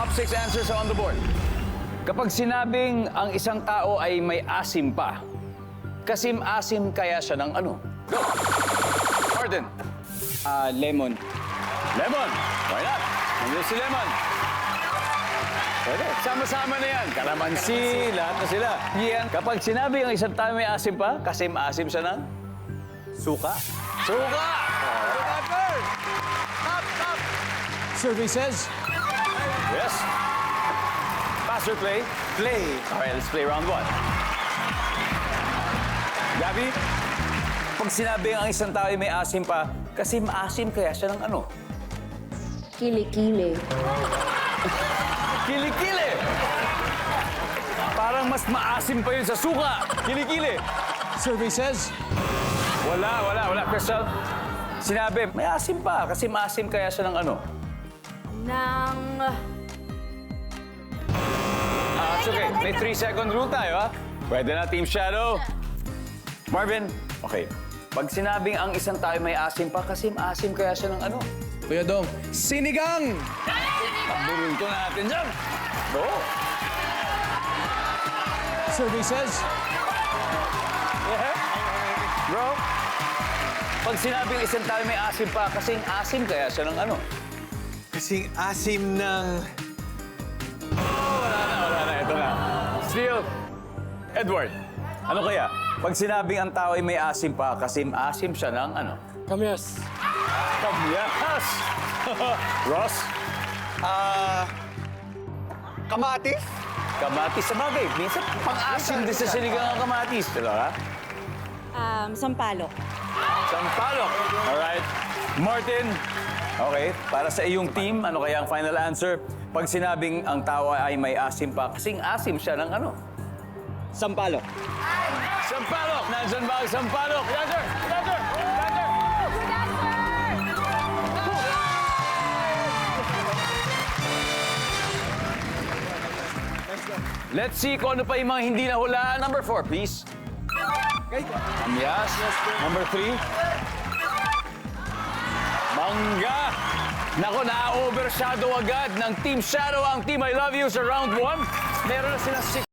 top 6 answers are on the board. Kapag sinabing ang isang tao ay may asim pa, kasim-asim kaya siya ng ano? Go! Arden. Lemon. Lemon. Why not? Nandiyan si Lemon. Pwede. Sama-sama na yan. Kalamansi, lahat na sila. Yan. Kapag sinabi ang isang tao may asim pa, kasim-asim siya ng? Suka. Suka! Survey says, Yes. Pass or play? Play. All right, let's play round 1. Gabi, pag sinabi ang isang tao ay may asim pa, kasi maasim kaya siya ng ano? Kili-kili. Kilikili! Parang mas maasim pa yun sa suka. Kilikili! survey says, Wala. Crystal, sinabi, may asim pa, kasi maasim kaya siya ng ano? Nang... It's okay. May 3-second rule tayo, ha? Pwede na, Team Shadow. Marvin, okay. Pag sinabing ang isang tao may asim pa, kasi maasim kaya siya ng ano? Kuya Dong, sinigang! Paborito natin dyan. Go. Survey says, Bro, pag sinabing isang tao may asim pa, kasing asim kaya siya ng ano? Kasing asim ng... Wala na. Ito na. Still, Edward, ano kaya? Pag sinabing ang tao ay may asim pa, kasim-asim siya ng ano? Kamyas. Kamyas! Ross? Kamatis? Kamatis sa bagay. Minsan, pang-asim din sa sinigang ang kamatis. Diba? Sampalok. Sampalok. Alright. Martin, okay, para sa iyong team, ano kaya ang final answer? Pag sinabing ang tao ay may asim pa, kasing asim siya ng ano? Sampalok. Sampalok! Nandyan ba ang sampalok? Answer! Let's see kung ano pa yung mga hindi nahulaan. Number 4, please. Yes. Number 3. Mangga. Nako, na-overshadow agad ng Team Shadow ang Team I Love You sa round 1. Meron na silang 6